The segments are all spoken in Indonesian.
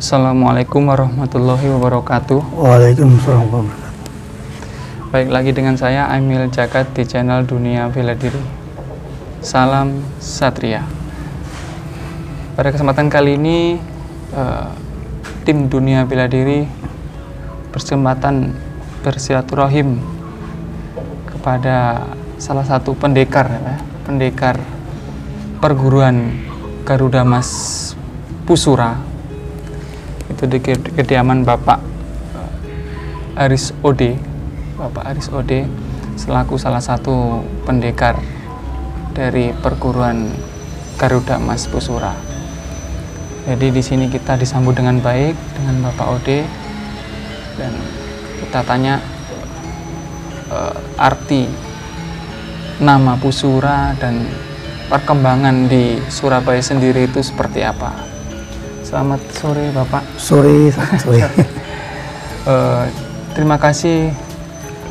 Assalamualaikum warahmatullahi wabarakatuh. Waalaikumsalam warahmatullahi wabarakatuh. Baik lagi dengan saya Aimil Jagat di channel Dunia Bela Diri. Salam Satria. Pada kesempatan kali ini tim Dunia Bela Diri berkesempatan bersilaturahim kepada salah satu pendekar perguruan Garuda Mas Pusura, itu di kediaman Bapak Aris Ode. Bapak Aris Ode selaku salah satu pendekar dari perguruan Garuda Mas Pusura. Jadi di sini kita disambut dengan baik dengan Bapak Ode dan kita tanya arti nama Pusura dan perkembangan di Surabaya sendiri itu seperti apa. Selamat sore Bapak. Sore. Terima kasih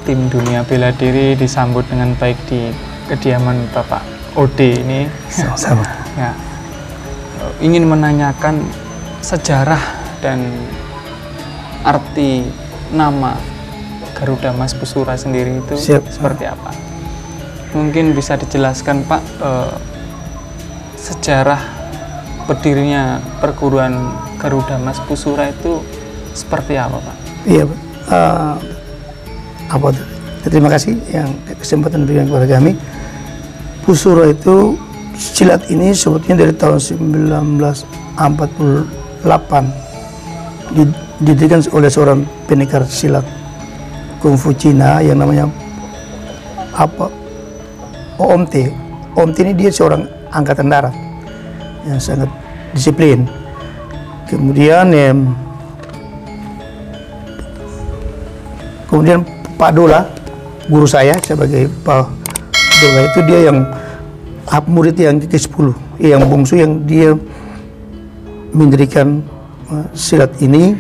tim Dunia Bela Diri disambut dengan baik di kediaman Bapak Ode ini. Sama-sama. Ya, ingin menanyakan sejarah dan arti nama Garuda Mas Pusura sendiri itu seperti apa? Mungkin bisa dijelaskan Pak, sejarah berdirinya perguruan Garuda Mas Pusura itu seperti apa Pak? Iya, terima kasih yang kesempatan diberikan kepada kami. Pusura itu silat ini sebetulnya dari tahun 1948 didirikan oleh seorang pendekar silat kungfu Cina yang namanya OMT. OMT ini dia seorang angkatan darat yang sangat disiplin. Kemudian Pak Dola, guru saya sebagai Pak Dola itu dia yang murid yang ke-10, yang bungsu, yang dia mendirikan silat ini.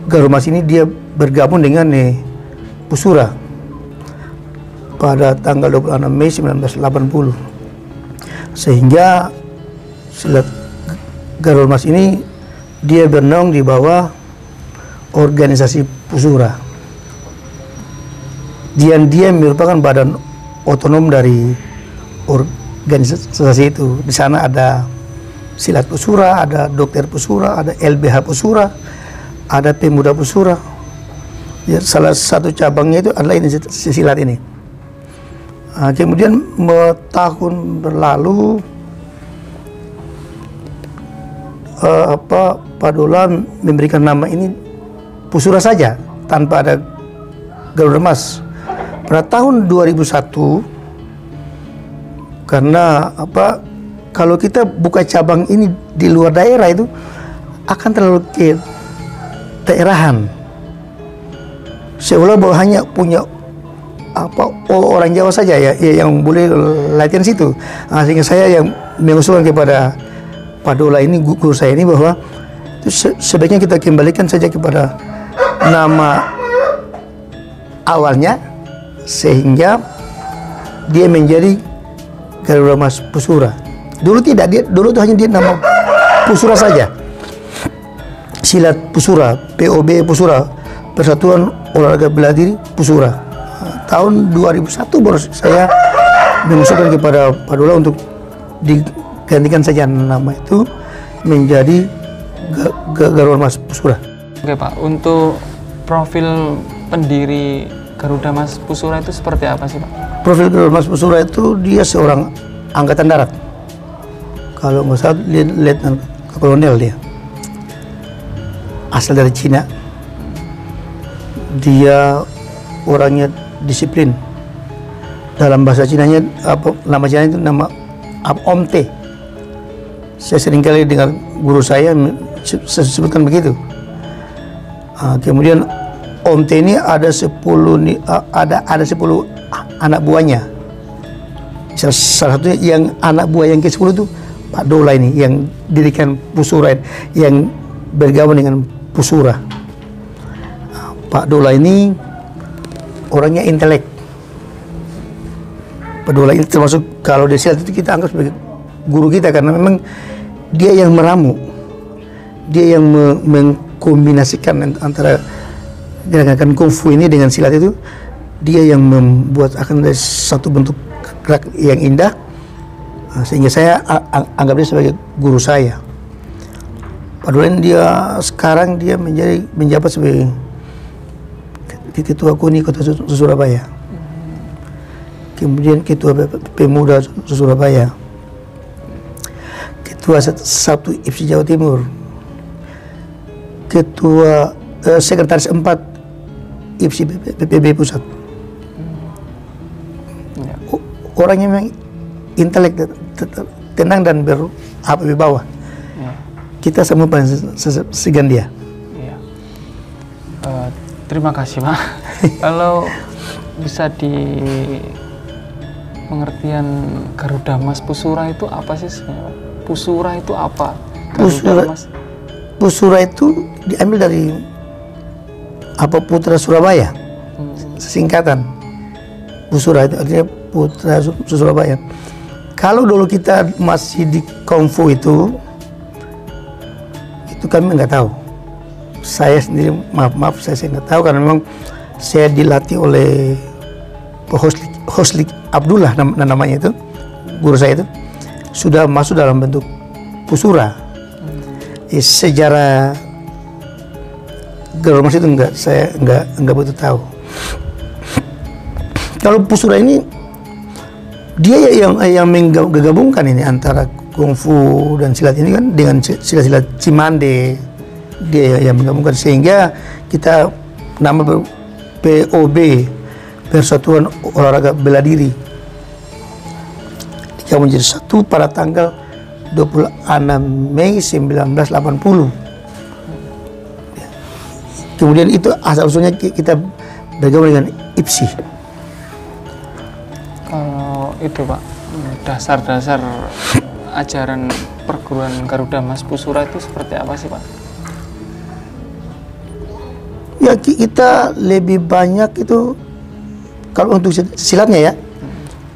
Garuda Mas ini dia bergabung dengan Pusura pada tanggal 26 Mei 1980, sehingga silat Garuda Mas ini dia bernaung di bawah organisasi Pusura. Dia merupakan badan otonom dari organisasi itu. Di sana ada silat Pusura, ada dokter Pusura, ada LBH Pusura, ada pemuda Pusura. Ya, salah satu cabangnya itu adalah ini, silat ini. Kemudian tahun berlalu Pak Dola memberikan nama ini Pusura saja tanpa ada Garuda Mas. Pada tahun 2001, karena kalau kita buka cabang ini di luar daerah itu akan terlalu ke daerahan, seolah bahwa hanya punya orang Jawa saja ya yang boleh latihan situ. Sehingga saya yang mengusulkan kepada Pak Dola ini, guru saya ini, bahwa sebaiknya kita kembalikan saja kepada nama awalnya sehingga dia menjadi Garuda Mas Pusura. Dulu tidak, dulu itu hanya dia nama Pusura saja. Silat Pusura, POB Pusura, Persatuan Olahraga Bela Diri Pusura. Tahun 2001 baru saya mengusulkan kepada Pak Dola untuk digantikan saja nama itu menjadi Garuda Mas Pusura. Oke Pak, untuk profil pendiri Garuda Mas Pusura itu seperti apa sih Pak? Profil Garuda Mas Pusura itu dia seorang angkatan darat. Kalau nggak salah letnan kolonel dia. Asal dari Cina. Dia orangnya disiplin. Dalam bahasa Cinanya nama Cina itu nama OMT. Saya seringkali dengar guru saya sebutkan begitu. Kemudian OMT ini ada 10 anak buahnya. Salah satunya yang anak buah yang ke-10 itu Pak Dola ini yang dirikan Pusura, yang bergabung dengan Pusura. Pak Dola ini orangnya intelek. Pak Dola ini termasuk, kalau di silat itu kita anggap sebagai guru kita, karena memang dia yang meramu, dia yang mengkombinasikan antara gerakan kungfu ini dengan silat itu. Dia yang membuat akan ada satu bentuk gerak yang indah, sehingga saya anggap dia sebagai guru saya. Padahal dia sekarang dia menjabat sebagai Ketua KUNI Kota Surabaya, kemudian Ketua Pemuda Surabaya, Ketua 1 IPSI Jawa Timur, Ketua Sekretaris 4 IPSI PPB Pusat. Orangnya memang intelek, tenang dan di bawah. Kita semua paling segan dia. Ya. Terima kasih, Pak. Kalau bisa di pengertian Garuda Mas Pusura itu apa sih sebenarnya, Pak? Pusura itu apa? Pusura itu diambil dari Putra Surabaya. Singkatan. Pusura itu artinya Putra Surabaya. Kalau dulu kita masih di kungfu itu kami nggak tahu. Saya sendiri maaf saya nggak tahu karena memang saya dilatih oleh Hoslik Abdullah namanya itu, guru saya itu sudah masuk dalam bentuk pusura. Sejarah Garuda Mas itu saya nggak betul tahu. Kalau pusura ini dia yang menggabungkan ini antara kungfu dan silat ini kan dengan silat-silat Cimande, dia yang menggabungkan sehingga kita nama POB, Persatuan Olahraga Bela Diri, dia menjadi satu pada tanggal 26 Mei 1980. Kemudian itu asal-usulnya kita bergabung dengan IPSI. Kalau itu, Pak, dasar-dasar ajaran perguruan Garuda Mas Pusura itu seperti apa sih, Pak? Ya kita lebih banyak itu kalau untuk silatnya ya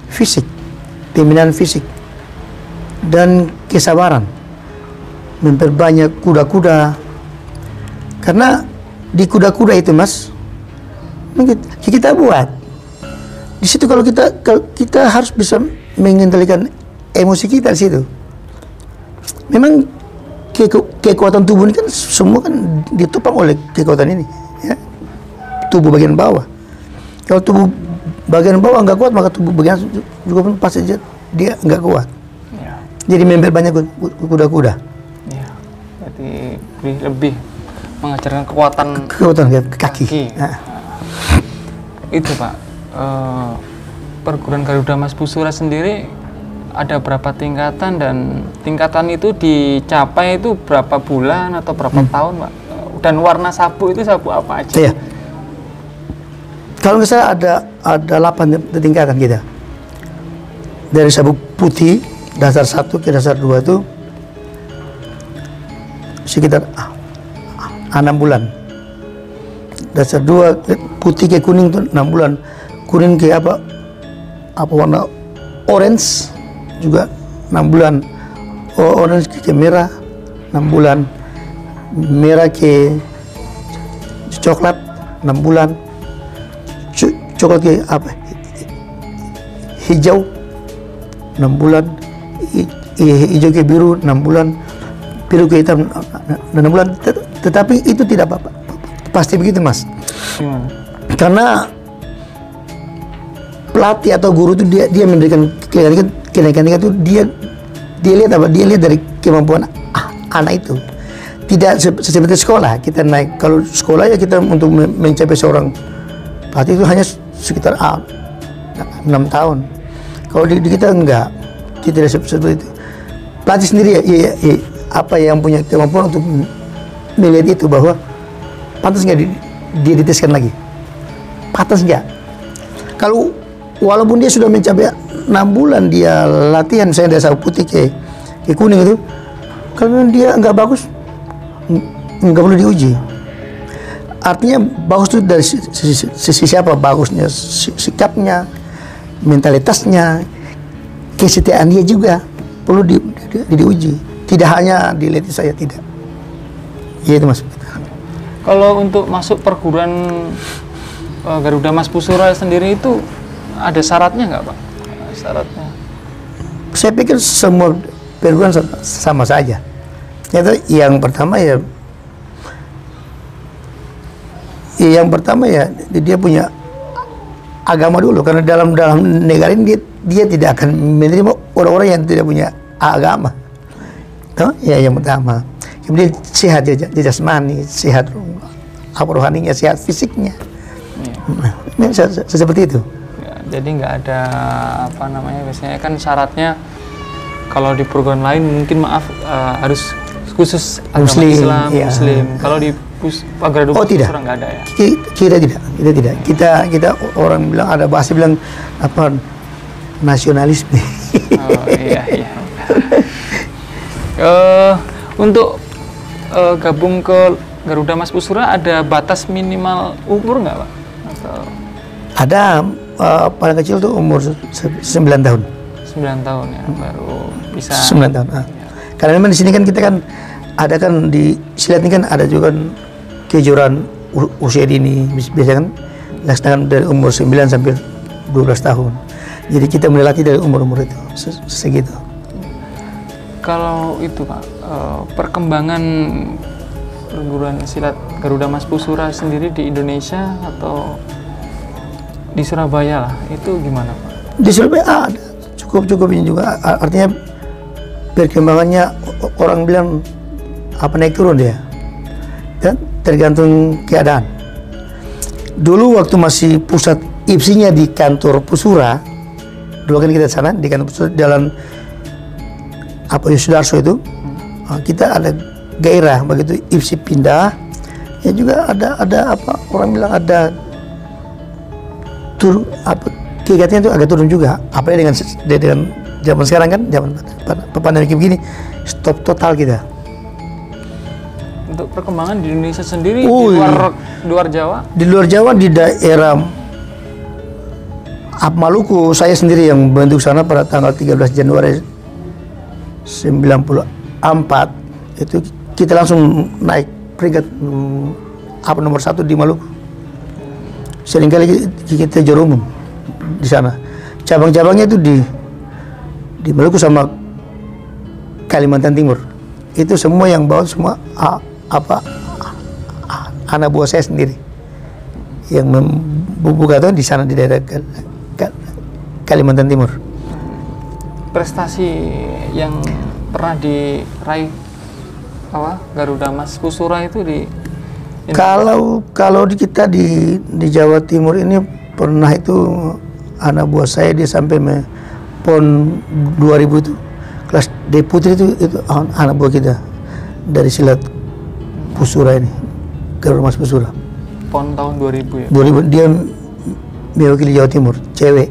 fisik, pembinaan fisik dan kesabaran, memperbanyak kuda-kuda. Karena di kuda-kuda itu Mas, kita buat di situ kalau kita harus bisa mengendalikan emosi kita di situ. Memang kekuatan tubuh ini kan semua kan ditopang oleh kekuatan ini, ya. Tubuh bagian bawah. Kalau tubuh bagian bawah nggak kuat, maka tubuh bagian juga pun pasti dia nggak kuat. Ya. Jadi memperbanyak kuda-kuda. Ya. Berarti lebih mengajarkan kekuatan kaki. Nah. Itu, Pak. Perguruan Garuda Mas Pusura sendiri ada berapa tingkatan, dan tingkatan itu dicapai itu berapa bulan atau berapa tahun, Pak? Dan warna sabu itu sabu apa aja? Iya. Kalau nggak salah ada 8 tingkatan kita. Dari sabu putih dasar 1 ke dasar 2 itu sekitar 6 bulan. Dasar 2 putih ke kuning itu 6 bulan. Kuning ke apa warna orange juga 6 bulan. Orange ke merah 6 bulan. Merah ke coklat 6 bulan. Coklat ke hijau 6 bulan. Hijau ke biru 6 bulan. Biru ke hitam 6 bulan. Tetapi itu tidak apa-apa. Pasti begitu, Mas. Karena pelatih atau guru itu dia memberikan kenaikan itu dia lihat apa? Dia lihat dari kemampuan anak itu. Tidak seperti sekolah. Kita naik, kalau sekolah ya kita untuk mencapai seorang pelatih itu hanya sekitar 6 tahun. Kalau di kita enggak. Tidak seperti itu. Pelatih sendiri ya, apa yang punya kemampuan untuk melihat itu bahwa pantas nggak dia diteskan lagi. Pantas nggak? Kalau walaupun dia sudah mencapai 6 bulan dia latihan, misalnya dari sabu putih ke kuning itu, kalau dia nggak bagus, nggak perlu diuji. Artinya bagus itu dari sisi siapa? Bagusnya sikapnya, mentalitasnya, kesetiaan dia juga perlu diuji. Tidak hanya dilihat saya, tidak. Iya itu Mas. Kalau untuk masuk perguruan Garuda Mas Pusura sendiri itu ada syaratnya nggak Pak? Syaratnya? Saya pikir semua perguruan sama saja. Itu yang pertama ya, dia punya agama dulu, karena dalam negara ini dia tidak akan menerima orang-orang yang tidak punya agama. Ya yang pertama. Kemudian sehat jasmani, sehat rohaninya, sehat fisiknya. Nah, seperti itu. Ya, jadi nggak ada apa namanya, biasanya kan syaratnya kalau di perguruan lain mungkin harus khusus agama Muslim, Islam, ya. Muslim. Kalau di Garuda tidak. Pusura nggak ada ya? Kita tidak. Kita orang bilang, ada bahasa bilang apa, nasionalisme. Oh iya. Untuk gabung ke Garuda Mas Pusura ada batas minimal umur nggak Pak? Atau... Ada, paling kecil tuh umur 9 tahun. 9 tahun ya, baru bisa. 9 tahun. Karena memang di sini kan kita kan ada kan di silat ini kan ada juga kan kejuaraan usia dini, biasanya kan laksanakan dari umur 9 sampai 12 tahun. Jadi kita mulai latih dari umur-umur itu segitu. Kalau itu Pak, perkembangan perguruan silat Garuda Mas Pusura sendiri di Indonesia atau di Surabaya lah, itu gimana Pak? Di Surabaya ada cukup ini juga, artinya perkembangannya orang bilang apa, naik turun dia, dan tergantung keadaan. Dulu waktu masih pusat IPSI-nya di kantor Pusura, dulu kan kita sana di kantor Pusura, jalan apa Sudarso itu, kita ada gairah. Begitu IPSI pindah, ya juga ada apa, orang bilang ada kegiatannya itu agak turun juga. Apalagi dengan zaman sekarang kan, zaman pandemi begini, stop total kita. Untuk perkembangan di Indonesia sendiri, di luar Jawa? Di luar Jawa, di daerah Maluku, saya sendiri yang bentuk sana pada tanggal 13 Januari 94, itu kita langsung naik peringkat nomor 1 di Maluku. Seringkali kita juara umum di sana. Cabang-cabangnya itu di Maluku sama Kalimantan Timur. Itu semua yang bawa semua anak buah saya sendiri yang membuka tuh di sana di daerah Kalimantan Timur. Prestasi yang pernah diraih Garuda Mas Pusura itu di kalau kita di Jawa Timur ini pernah itu anak buah saya dia sampai PON 2000 itu kelas D putri itu anak buah kita dari silat Pusura ini, Garuda Mas Pusura. PON tahun 2000 ya? 2000, dia mewakili Jawa Timur, cewek.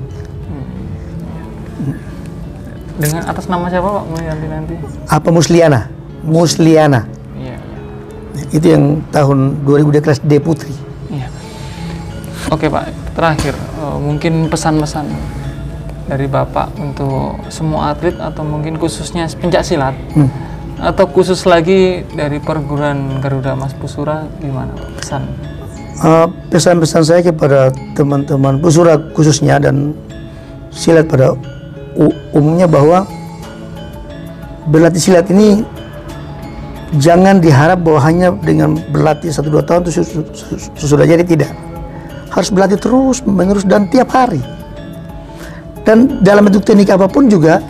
Dengan atas nama siapa Pak nanti? Apa Musliana. Iya. Itu yang tahun 2000 dia kelas D putri. Iya. Oke Pak, terakhir mungkin pesan-pesan dari Bapak untuk semua atlet atau mungkin khususnya pencak silat atau khusus lagi dari perguruan Garuda Mas Pusura, gimana Pak pesan? Pesan-pesan saya kepada teman-teman Pusura khususnya dan silat pada umumnya, bahwa berlatih silat ini jangan diharap bahwa hanya dengan berlatih 1-2 tahun itu sudah jadi, tidak. Harus berlatih terus menerus dan tiap hari. Dan dalam bentuk teknik apapun juga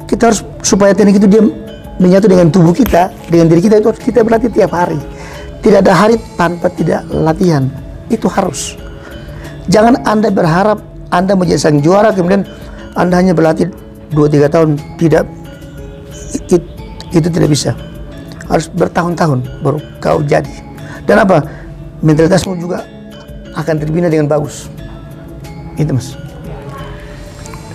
kita harus, supaya teknik itu dia menyatu dengan tubuh kita, dengan diri kita, itu harus kita berlatih tiap hari. Tidak ada hari tanpa tidak latihan. Itu harus. Jangan Anda berharap Anda menjadi sang juara kemudian Anda hanya berlatih 2-3 tahun. Tidak, itu tidak bisa. Harus bertahun-tahun baru kau jadi. Dan apa? Mentalitasmu juga akan terbina dengan bagus. Itu Mas.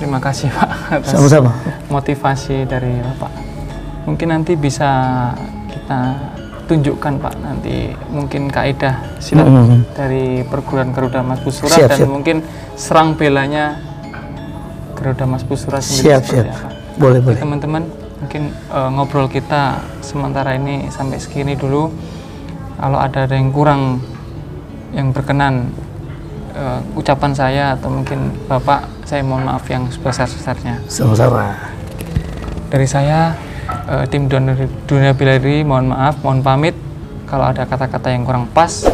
Terima kasih Pak atas sama-sama motivasi dari Bapak. Mungkin nanti bisa kita tunjukkan Pak, nanti mungkin kaidah silat dari perguruan Garuda Mas Pusura dan mungkin serang belanya Garuda Mas Pusura sendiri. Siap. Boleh. Teman-teman, mungkin ngobrol kita sementara ini sampai segini dulu. Kalau ada yang kurang yang berkenan ucapan saya atau mungkin Bapak, saya mohon maaf yang sebesar-besarnya. Sama-sama. Dari saya, tim Dunia Bela Diri, mohon maaf, mohon pamit. Kalau ada kata-kata yang kurang pas,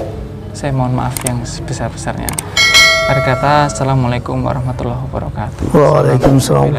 saya mohon maaf yang sebesar-besarnya. Akhir kata, Assalamualaikum warahmatullahi wabarakatuh. Waalaikumsalam.